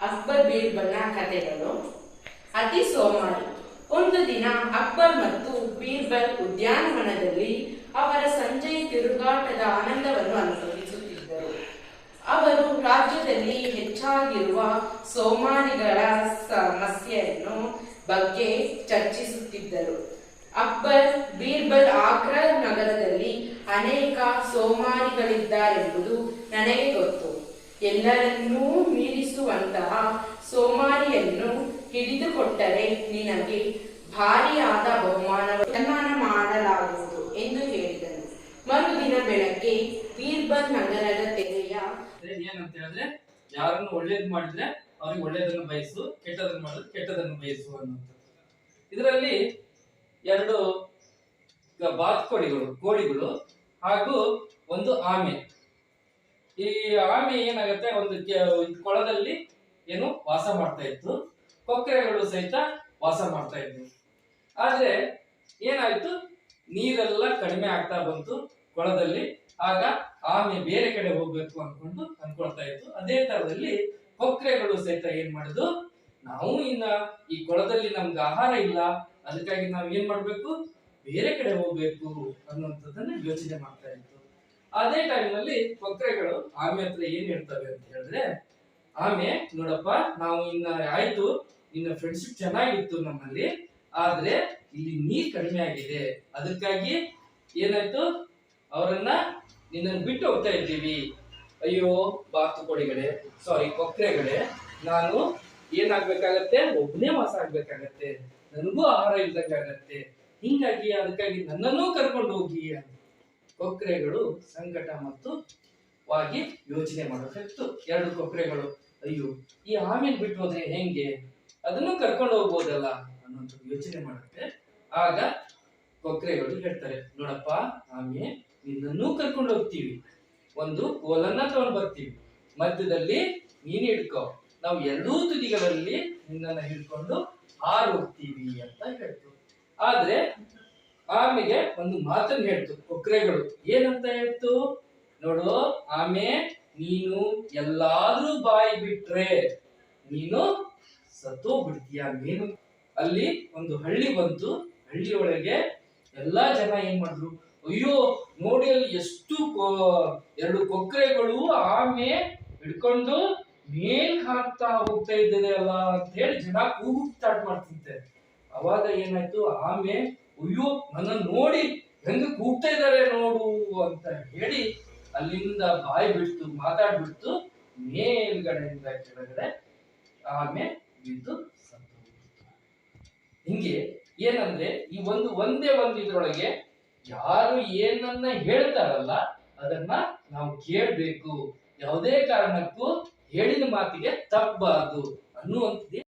ಅಕ್ಬರ್ ಬೀರ್ಬಲ್ನ ಕಥೆಗಳು. ಅತಿ ಸೋಮಾರಿ. ಒಂದು ದಿನ ಅಕ್ಬರ್ ಮತ್ತು ಬೀರ್ಬಲ್ ಉದ್ಯಾನವನದಲ್ಲಿ ಅವರ ಸಂಜೆಯ ತಿರುಗಾಟದ ಆನಂದವನ್ನು ಅನುಭವಿಸುತ್ತಿದ್ದರು. ಅವರು ರಾಜ್ಯದಲ್ಲಿ ಹೆಚ್ಚಾಗಿರುವ ಸೋಮಾರಿಗಳ ಸಮಸ್ಯೆಯನ್ನು ಬಗ್ಗೆ ಚರ್ಚಿಸುತ್ತಿದ್ದರು. ಅಕ್ಬರ್ ಬೀರ್ಬಲ್, ಆಗ್ರಾ ನಗರದಲ್ಲಿ ಅನೇಕ ಸೋಮಾರಿಗಳಿದ್ದಾರೆಂಬುದು ನನಗೆ ಗೊತ್ತು. ಎಲ್ಲರನ್ನೂ ಮೀರಿಸುವಂತಹ ಸೋಮಾರಿಯನ್ನು ಹಿಡಿದುಕೊಟ್ಟರೆ ನಿನಗೆ ಭಾರಿಯಾದ ಸನ್ಮಾನ ಮಾಡಲಾಗುವುದು ಎಂದು ಹೇಳಿದನು. ಮರುದಿನ ಬೆಳಗ್ಗೆ ಬೀರ್ಬಲ್ ನಗರದ ತೆರೆಯ ಏನಂತ ಹೇಳಿದ್ರೆ, ಯಾರನ್ನು ಒಳ್ಳೇದು ಮಾಡಿದ್ರೆ ಅವ್ರಿಗೆ ಒಳ್ಳೇದನ್ನು ಬಯಸು, ಕೆಟ್ಟದನ್ನು ಮಾಡಿದ್ರೆ ಕೆಟ್ಟದನ್ನು ಬಯಸು ಅನ್ನುವಂಥದ್ದು. ಇದರಲ್ಲಿ ಎರಡು ಕೋಳಿಗಳು ಹಾಗೂ ಒಂದು ಆಮೆ. ಈ ಆಮೆ ಏನಾಗುತ್ತೆ, ಒಂದು ಕೊಳದಲ್ಲಿ ಏನು ವಾಸ ಮಾಡ್ತಾ ಇತ್ತು, ಕೊಕ್ಕರೆಗಳು ಸಹಿತ ವಾಸ ಮಾಡ್ತಾ ಇದ್ವು. ಆದ್ರೆ ಏನಾಯ್ತು, ನೀರೆಲ್ಲ ಕಡಿಮೆ ಆಗ್ತಾ ಬಂತು ಕೊಳದಲ್ಲಿ. ಆಗ ಆಮೆ ಬೇರೆ ಕಡೆ ಹೋಗ್ಬೇಕು ಅನ್ಕೊಳ್ತಾ ಇತ್ತು. ಅದೇ ತರದಲ್ಲಿ ಕೊಕ್ಕರೆಗಳು ಸಹಿತ ಏನ್ ಮಾಡುದು, ನಾವು ಇನ್ನ ಈ ಕೊಳದಲ್ಲಿ ನಮ್ಗೆ ಆಹಾರ ಇಲ್ಲ, ಅದಕ್ಕಾಗಿ ನಾವ್ ಏನ್ ಮಾಡ್ಬೇಕು, ಬೇರೆ ಕಡೆ ಹೋಗ್ಬೇಕು ಅನ್ನುವಂಥದ್ದನ್ನ ಯೋಚನೆ ಮಾಡ್ತಾ ಇತ್ತು. ಅದೇ ಟೈಮ್ನಲ್ಲಿ ಕೊಕ್ಕರೆಗಳು ಆಮೆ ಹತ್ರ ಏನ್ ಹೇಳ್ತವೆ ಅಂತ ಹೇಳಿದ್ರೆ, ಆಮೆ ನೋಡಪ್ಪ, ನಾವು ಇನ್ನ ಆಯ್ತು, ಇನ್ನ ಫ್ರೆಂಡ್ಶಿಪ್ ಚೆನ್ನಾಗಿತ್ತು ನಮ್ಮಲ್ಲಿ, ಆದ್ರೆ ಇಲ್ಲಿ ನೀರ್ ಕಡಿಮೆ ಆಗಿದೆ, ಅದಕ್ಕಾಗಿ ಏನಾಯ್ತು, ಅವರನ್ನ ನಿನ್ನನ್ನು ಬಿಟ್ಟು ಹೋಗ್ತಾ ಇದ್ದೀವಿ. ಅಯ್ಯೋ ಕೊಕ್ಕರೆಗಳೇ, ನಾನು ಏನಾಗ್ಬೇಕಾಗತ್ತೆ, ಒಬ್ಬನೇ ವಾಸ ಆಗ್ಬೇಕಾಗತ್ತೆ, ನನಗೂ ಆಹಾರ ಇಲ್ದಂಗಾಗತ್ತೆ, ಹಿಂಗಾಗಿ ಅದಕ್ಕಾಗಿ ನನ್ನನ್ನೂ ಕರ್ಕೊಂಡು ಹೋಗಿ. ಕೊಕ್ಕರೆಗಳು ಸಂಕಟ ಮತ್ತು ಯೋಚನೆ ಮಾಡಬೇಕು. ಎರಡು ಕೊಕ್ಕರೆಗಳು, ಅಯ್ಯೋ ಈ ಆಮೆನ್ ಬಿಟ್ಟು ಹೋದ್ರೆ ಹೆಂಗೆ, ಅದನ್ನು ಕರ್ಕೊಂಡು ಹೋಗ್ಬೋದಲ್ಲ ಅನ್ನೋದು ಯೋಚನೆ ಮಾಡುತ್ತೆ. ಆಗ ಕೊಕ್ಕರೆಗಳು ಹೇಳ್ತಾರೆ, ನೋಡಪ್ಪ ಆಮೆ, ನಿನ್ನನ್ನೂ ಕರ್ಕೊಂಡು ಹೋಗ್ತೀವಿ, ಒಂದು ಕೋಲನ್ನ ತಗೊಂಡು ಬರ್ತೀವಿ, ಮಧ್ಯದಲ್ಲಿ ನೀನ್ ಹಿಡ್ಕೊ, ನಾವು ಎರಡೂ ತುದಿಗಳಲ್ಲಿ ನಿನ್ನನ್ನ ಹಿಡ್ಕೊಂಡು ಹಾರು ಹೋಗ್ತೀವಿ ಅಂತ ಹೇಳ್ತು. ಆದ್ರೆ ಆಮೆಗೆ ಒಂದು ಮಾತನ್ನು ಹೇಳ್ತು ಕೊಕ್ಕರೆಗಳು. ಏನಂತ ಹೇಳ್ತು, ನೋಡು ಆಮೆ, ನೀನು ಎಲ್ಲಾದ್ರೂ ಬಾಯಿ ಬಿಟ್ರೆ ನೀನು ಸತ್ತೋ ಬಿಡ್ತೀಯ. ನೀನು ಅಲ್ಲಿ ಒಂದು ಹಳ್ಳಿ ಬಂತು, ಹಳ್ಳಿಯೊಳಗೆ ಎಲ್ಲಾ ಜನ ಏನ್ ಮಾಡಿದ್ರು, ಅಯ್ಯೋ ನೋಡಿ ಅಲ್ಲಿ ಎಷ್ಟು ಎರಡು ಕೊಕ್ಕರೆಗಳು ಆಮೆ ಹಿಡ್ಕೊಂಡು ಮೇಲ್ ಹಾಕ್ತಾ ಹೋಗ್ತಾ ಇದ್ದೇನೆ ಅಲ್ಲ ಅಂತ ಹೇಳಿ ಜನ ಕೂಗು ಸ್ಟಾರ್ಟ್ ಮಾಡ್ತಿದ್ದೆ. ಅವಾಗ ಏನಾಯ್ತು, ಆಮೆ ಅಯ್ಯೋ ನನ್ನ ನೋಡಿ ಹೆಂಗ ಕೂಗ್ತಾ ಇದ್ದಾರೆ ನೋಡು ಅಂತ ಹೇಳಿ ಅಲ್ಲಿಂದ ಬಾಯಿ ಬಿಟ್ಟು ಮಾತಾಡ್ಬಿಟ್ಟು ಮೇಲ್ಗಡೆಯಿಂದ ಕೆಳಗಡೆ ಆಮೆ ಬಿದ್ದು ಸತ್ತು. ಹಿಂಗೆ ಏನಂದ್ರೆ, ಈ ಒಂದೇ ಇದ್ರೊಳಗೆ ಯಾರು ಏನನ್ನ ಹೇಳ್ತಾರಲ್ಲ ಅದನ್ನ ನಾವು ಕೇಳ್ಬೇಕು, ಯಾವುದೇ ಕಾರಣಕ್ಕೂ ಹೇಳಿದ ಮಾತಿಗೆ ತಪ್ಪಬಾರದು ಅನ್ನುವಂಥದ್ದು.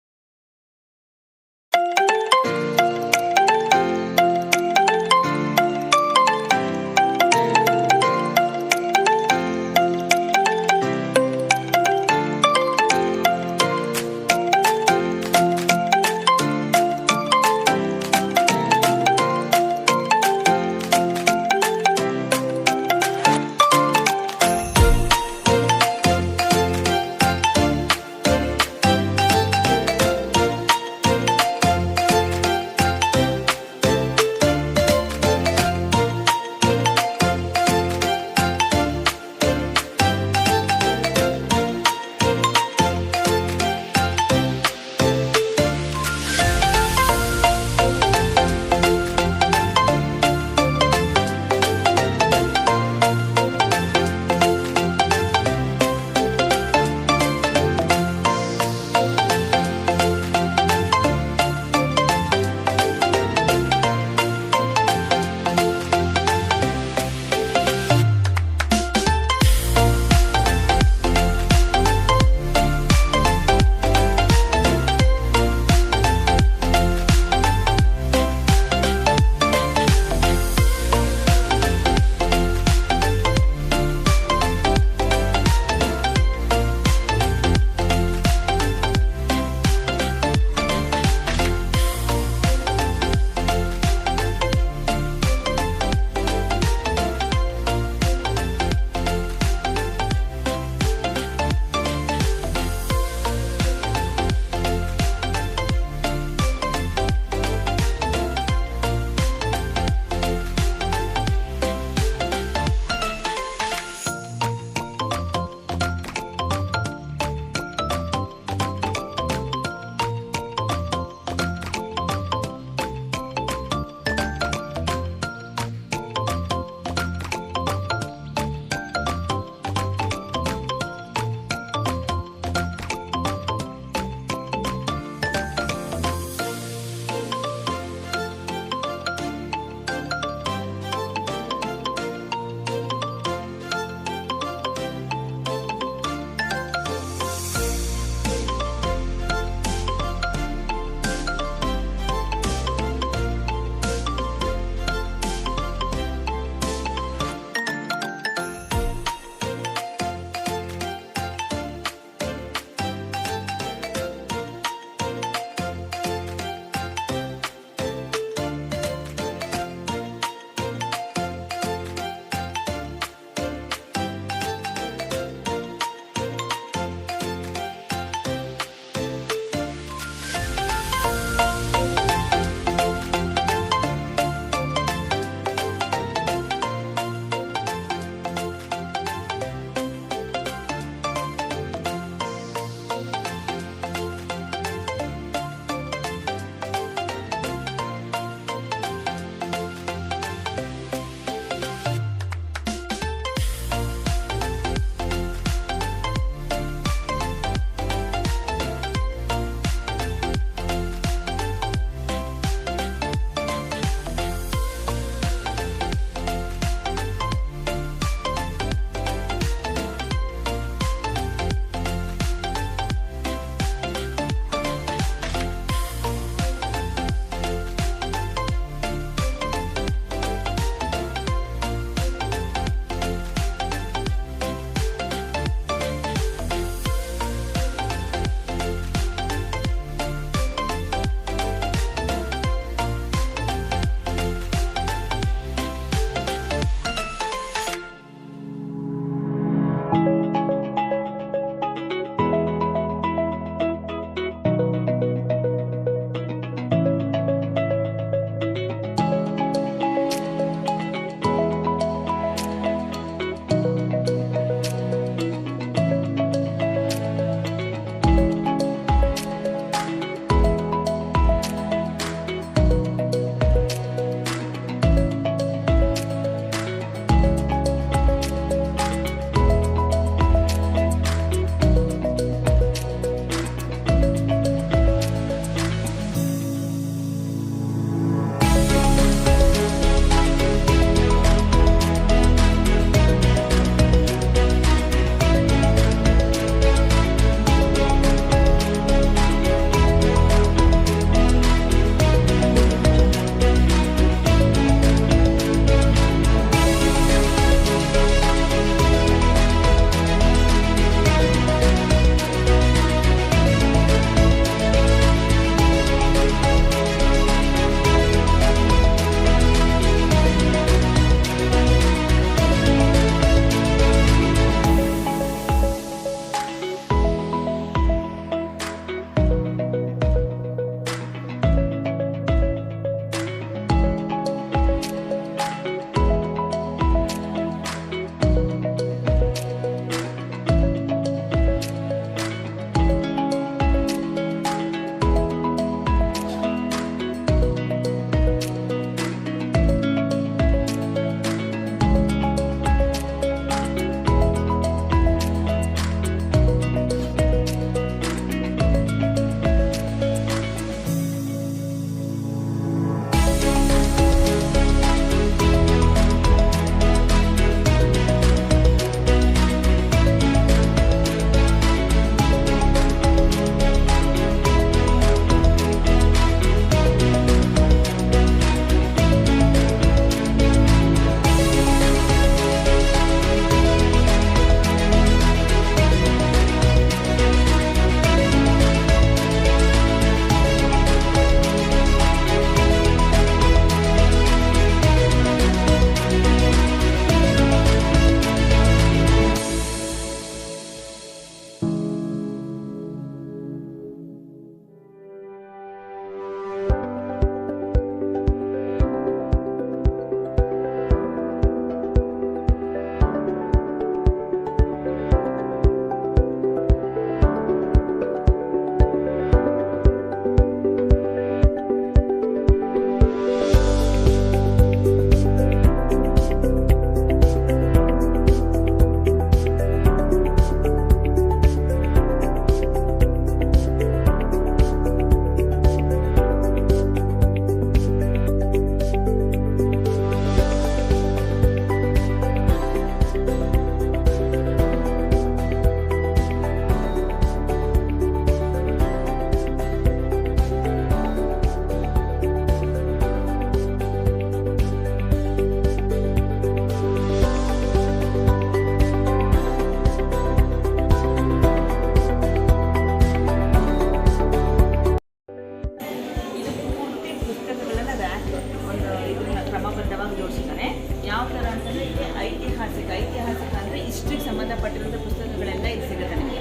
ಐತಿಹಾಸಿಕ ಅಂದರೆ ಹಿಸ್ಟ್ರಿಗೆ ಸಂಬಂಧಪಟ್ಟಿರುವಂಥ ಪುಸ್ತಕಗಳೆಲ್ಲ ಇಲ್ಲಿ ಸಿಗುತ್ತೆ ನಿಮಗೆ.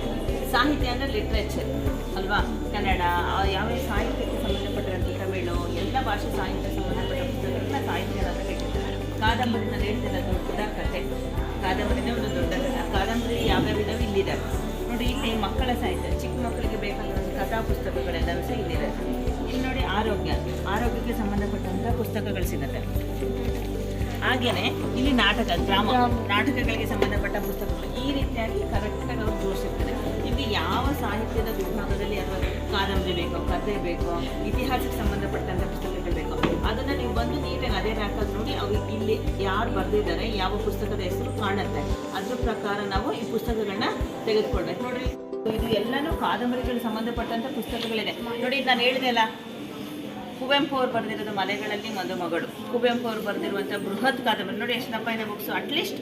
ಸಾಹಿತ್ಯ ಅಂದರೆ ಲಿಟ್ರೇಚರ್ ಅಲ್ವಾ, ಕನ್ನಡ ಯಾವ ಸಾಹಿತ್ಯಕ್ಕೆ ಸಂಬಂಧಪಟ್ಟಿರುವಂಥ ತಮಿಳು ಎಲ್ಲ ಭಾಷೆ ಸಾಹಿತ್ಯಕ್ಕೆ ಸಂಬಂಧಪಟ್ಟ ಪುಸ್ತಕಗಳನ್ನ ಸಾಹಿತ್ಯ ಅಂತ ಕರೀತಾರೆ. ಕಾದಂಬರಿ ನಾನು ಹೇಳ್ತಿಲ್ಲ, ದೊಡ್ಡ ಕಥೆ, ಕಾದಂಬರಿನೇ ಒಂದು ದೊಡ್ಡ ಕಥೆ. ಆ ಕಾದಂಬರಿ ಯಾವ್ಯಾವ ಇದಾವೆ ಇಲ್ಲಿದ್ದಾವೆ ನೋಡಿ. ಇಲ್ಲಿ ಮಕ್ಕಳ ಸಾಹಿತ್ಯ, ಚಿಕ್ಕ ಮಕ್ಕಳಿಗೆ ಬೇಕಾಗಿರೋ ಕಥಾ ಪುಸ್ತಕಗಳೆಲ್ಲವೂ ಸಹ ಇಲ್ಲಿದೆ. ಇಲ್ಲಿ ನೋಡಿ ಆರೋಗ್ಯಕ್ಕೆ ಸಂಬಂಧಪಟ್ಟಂಥ ಪುಸ್ತಕಗಳು ಸಿಗುತ್ತೆ. ಹಾಗೆಯೇ ಇಲ್ಲಿ ನಾಟಕಗಳಿಗೆ ಸಂಬಂಧಪಟ್ಟ ಪುಸ್ತಕಗಳು ಈ ರೀತಿಯಾಗಿ ಕರೆಕ್ಟಾಗಿ ಅವ್ರು ಜೋಡಿಸಿರ್ತಾರೆ. ನಿಮಗೆ ಯಾವ ಸಾಹಿತ್ಯದ ವಿಭಾಗದಲ್ಲಿ ಅಥವಾ ಕಾದಂಬರಿ ಬೇಕೋ, ಕಥೆ ಬೇಕೋ, ಇತಿಹಾಸಕ್ಕೆ ಸಂಬಂಧಪಟ್ಟಂಥ ಪುಸ್ತಕಗಳು ಬೇಕೋ ಅದನ್ನು ನೀವು ಬಂದು ನೀಟಾಗಿ ಅದೇ ರ್ಯಾಕಲ್ಲಿ ನೋಡಿ ಅವ್ರಿಗೆ ಇಲ್ಲಿ ಯಾರು ಬರೆದಿದ್ದಾರೆ, ಯಾವ ಪುಸ್ತಕದ ಹೆಸರು ಕಾಣುತ್ತೆ, ಅದ್ರ ಪ್ರಕಾರ ನಾವು ಈ ಪುಸ್ತಕಗಳನ್ನ ತೆಗೆದುಕೊಳ್ಬೇಕು. ನೋಡಿರಿ, ಇದು ಎಲ್ಲನೂ ಕಾದಂಬರಿಗಳಿಗೆ ಸಂಬಂಧಪಟ್ಟಂಥ ಪುಸ್ತಕಗಳಿದೆ ನೋಡಿ. ನಾನು ಹೇಳಿದೆ ಅಲ್ಲ, ಕುವೆಂಪು ಅವ್ರು ಬರೆದಿರೋದು ಮಲೆಗಳಲ್ಲಿ ಮದುಮಗಳು, ಕುವೆಂಪು ಅವ್ರು ಬರೆದಿರುವಂಥ ಬೃಹತ್ ಕಾದಂಬರಿ ನೋಡಿ. ಎಷ್ಟು ದಪ್ಪ ಇದೆ ಬುಕ್ಸು. ಅಟ್ಲೀಸ್ಟ್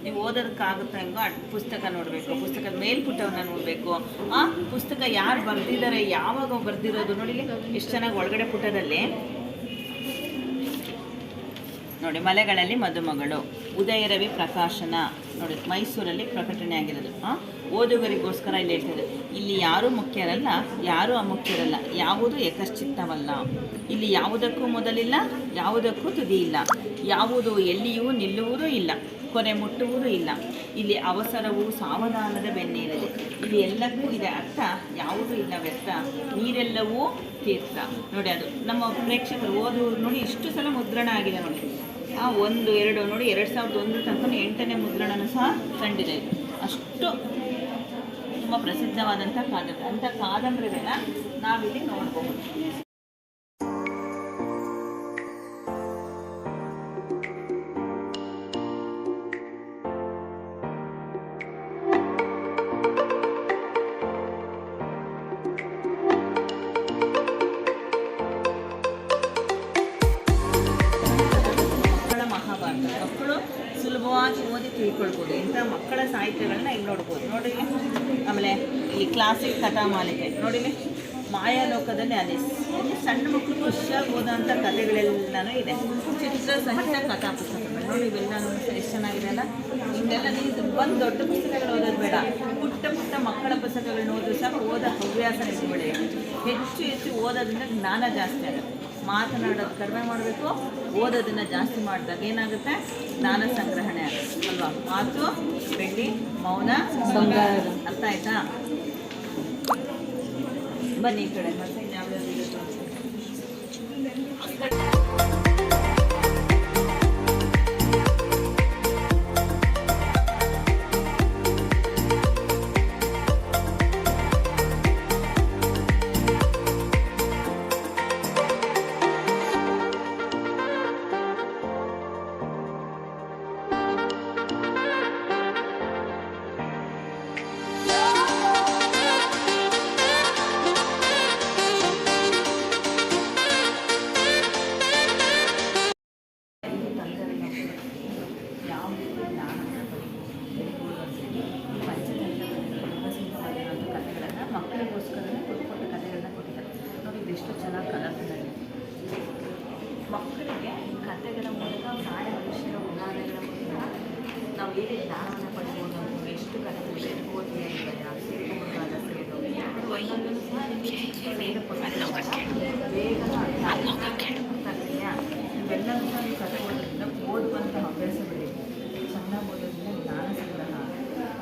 ನೀವು ಓದೋದಕ್ಕಾಗುತ್ತೆ ಹೆಂಗೋ ಪುಸ್ತಕ ನೋಡಬೇಕು, ಪುಸ್ತಕದ ಮೇಲ್ಪುಟವನ್ನು ನೋಡಬೇಕು. ಆ ಪುಸ್ತಕ ಯಾರು ಬರೆದಿದ್ದಾರೆ, ಯಾವಾಗ ಬರೆದಿರೋದು ನೋಡಿ. ಎಷ್ಟು ಚೆನ್ನಾಗಿ ಒಳಗಡೆ ಪುಟದಲ್ಲಿ ನೋಡಿ, ಮಲೆಗಳಲ್ಲಿ ಮದುಮಗಳು, ಉದಯ ರವಿ ಪ್ರಕಾಶನ ನೋಡಿ, ಮೈಸೂರಲ್ಲಿ ಪ್ರಕಟಣೆ ಆಗಿರೋದು. ಓದುಗರಿಗೋಸ್ಕರ ಇಲ್ಲಿ ಹೇಳ್ತಿದೆ, ಇಲ್ಲಿ ಯಾರೂ ಮುಖ್ಯರಲ್ಲ, ಯಾರೂ ಅಮುಖ್ಯರಲ್ಲ, ಯಾವುದು ಏಕಶ್ಚಿತ್ತವಲ್ಲ. ಇಲ್ಲಿ ಯಾವುದಕ್ಕೂ ಮೊದಲಿಲ್ಲ, ಯಾವುದಕ್ಕೂ ತುದಿ ಇಲ್ಲ, ಯಾವುದು ಎಲ್ಲಿಯೂ ನಿಲ್ಲುವುದೂ ಇಲ್ಲ, ಕೊನೆ ಮುಟ್ಟುವುದೂ ಇಲ್ಲ. ಇಲ್ಲಿ ಅವಸರವು ಸಾವಧಾನದ ಬೆನ್ನೇರಿದೆ. ಇಲ್ಲಿ ಎಲ್ಲಕ್ಕೂ ಇದೆ ಅರ್ಥ, ಯಾವುದೂ ಇಲ್ಲ ವ್ಯರ್ಥ, ನೀರೆಲ್ಲವೂ ತೀರ್ಥ ನೋಡಿ. ಅದು ನಮ್ಮ ಪ್ರೇಕ್ಷಕರು ಓದುವರು ನೋಡಿ, ಇಷ್ಟು ಸಲ ಮುದ್ರಣ ಆಗಿದೆ ನೋಡಿ. 1, 2 ನೋಡಿ, 2001 ತನಕ 8ನೇ ಮುದ್ರಣನೂ ಸಹ ಕಂಡಿದೆ. ಅಷ್ಟು ತುಂಬ ಪ್ರಸಿದ್ಧವಾದಂಥ ಕಾದಂಬರಿ. ಅಂಥ ಕಾದಂಬರಿಗಳನ್ನ ನಾವಿಲ್ಲಿ ನೋಡಬಹುದು. ಮಕ್ಕಳು ಸುಲಭವಾಗಿ ಓದಿ ತಿಳ್ಕೊಳ್ಬೋದು. ಇಂಥ ಮಕ್ಕಳ ಸಾಹಿತ್ಯಗಳನ್ನ ಇಲ್ಲಿ ನೋಡ್ಬೋದು ನೋಡಿ. ಆಮೇಲೆ ಈ ಕ್ಲಾಸಿಕ್ ಕಥಾಮಾಲಿಕೆ ನೋಡಿ, ಮಾಯಾಲೋಕದಲ್ಲಿ ಅಲಿಸ್. ಇಲ್ಲಿ ಸಣ್ಣ ಮಕ್ಕಳು ಖುಷಿಯಾಗಿ ಓದೋಂಥ ಕಥೆಗಳೆಲ್ಲನೂ ಇದೆ. ಚಿತ್ರ ಸಹಿತ ಕಥಾ ಪುಸ್ತಕಗಳು ನೋಡಿ, ಇವೆಲ್ಲನೂ ಎಷ್ಟು ಚೆನ್ನಾಗಿದೆ ಅಲ್ಲ. ಹಿಂಗೆಲ್ಲ ನೀವು ಬಂದು ದೊಡ್ಡ ಪುಸ್ತಕಗಳು ಓದೋದು ಬೇಡ, ಪುಟ್ಟ ಪುಟ್ಟ ಮಕ್ಕಳ ಪುಸ್ತಕಗಳನ್ನ ಓದೋ ಸಹ ಓದೋ ಹವ್ಯಾಸ ನಿಮಗೆ ಬೆಳೆಯುತ್ತೆ. ಹೆಚ್ಚು ಓದೋದ್ರಿಂದ ಜ್ಞಾನ ಜಾಸ್ತಿ ಆಗುತ್ತೆ. ಮಾತನಾಡೋದು ಕಡಿಮೆ ಮಾಡಬೇಕು, ಓದೋದನ್ನು ಜಾಸ್ತಿ ಮಾಡಿದಾಗ ಏನಾಗುತ್ತೆ, ಜ್ಞಾನ ಸಂಗ್ರಹಣೆ ಆಗುತ್ತೆ ಅಲ್ವಾ. ಮಾತು ಬೆಳ್ಳಿ, ಮೌನ ಬಂಗಾರ. ಅರ್ಥ ಆಯ್ತಾ? ಬನ್ನಿ ಈ ಕಡೆ. ಮತ್ತೆ ಇನ್ಯಾವ್ಯಾವ್ದು ಮಕ್ಕಳಿಗೋಸ್ಕರನೇ ಪುಟ್ಟ ಕಥೆಗಳನ್ನ ಕೊಟ್ಟಿದ್ದಾರೆ ನೋಡಿ. ಇದೆಷ್ಟು ಚೆನ್ನಾಗಿ ಕಲರ್ಫುಲ್ಲಾಗಿದೆ. ಮಕ್ಕಳಿಗೆ ಕಥೆಗಳ ಮೂಲಕ ನಾಳೆ ಭವಿಷ್ಯದ ಉದಾಹರಣೆಗಳ ಮೂಲಕ ನಾವು ಹೇಗೆ ಜ್ಞಾನವನ್ನು ಪಡೆಯಬಹುದು ಅಂತ ಎಷ್ಟು ಕಥೆಗಳಿವೆ. ಕೋತಿಯ ಇವೆಯ ಸೇರುಗಾದ ಸೇರು ಒಂದೊಂದನ್ನು ಸಹ ನಿಮಗೆ ಇವೆಲ್ಲವೂ ಸಹ ನೀವು ಕಥೆ ಓದೋದ್ರಿಂದ ಓದುವಂಥ ಅಭ್ಯಾಸ ಬೆಳೆಯುತ್ತೆ. ಚೆನ್ನಾಗಿ ಓದೋದ್ರಿಂದ ಜ್ಞಾನ ಸಂಗ್ರಹ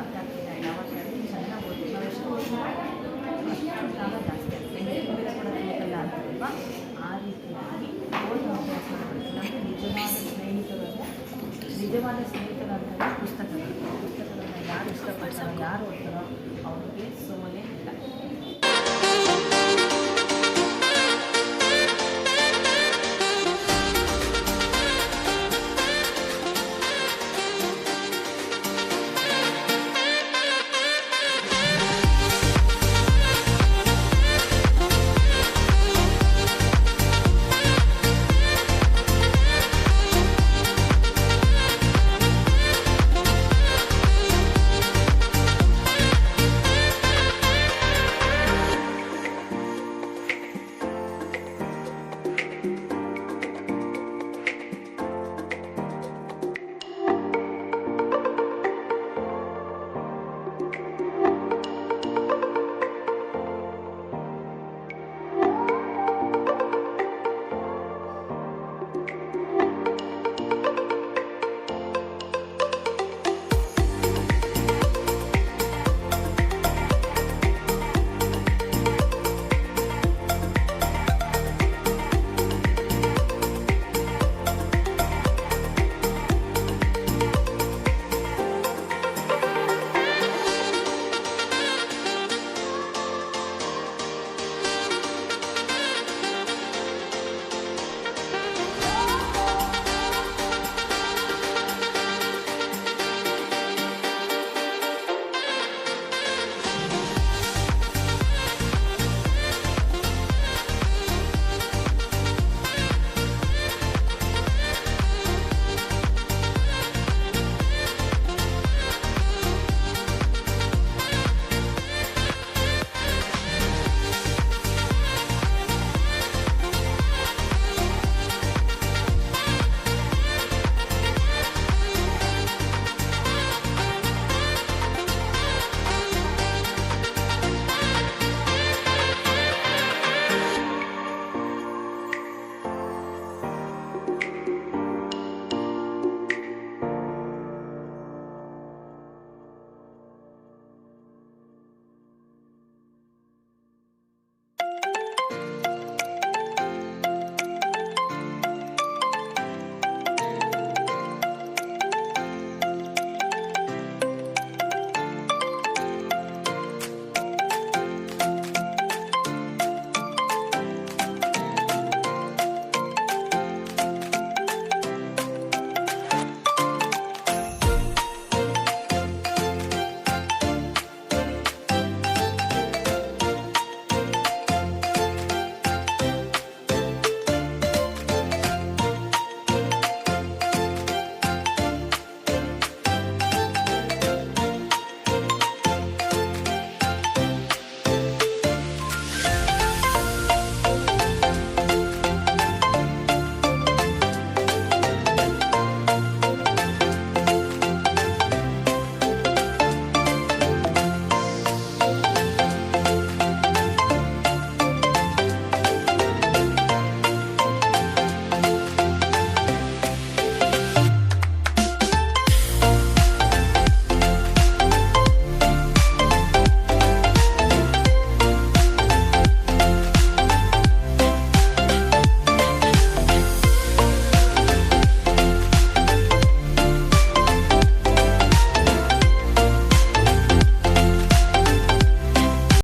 ಅರ್ಥ ಆಗ್ತಿಲ್ಲ. ಯಾವ ಚೆನ್ನಾಗಿ ಓದಿ ನಾವು ಎಷ್ಟು ಓದಿದ್ರೆ ಅಷ್ಟು ಜ್ಞಾನ ಜಾಸ್ತಿ ಆಗ್ತದೆ. ಕೂಡ ಬೇಕಲ್ಲ ಅಂತಲ್ವಾ. ಆ ರೀತಿಯಾಗಿ ಓದುವ ಅಭ್ಯಾಸ ನಮಗೆ ನಿಜವಾದ ಸ್ನೇಹಿತರು ಅಂತಂದರೆ ಪುಸ್ತಕಗಳನ್ನು ಯಾರು ಇಷ್ಟಪಡ್ತಾರೋ, ಯಾರು ಓದ್ತಾರೋ ಅವ್ರಿಗೆ ಸೋಲೆ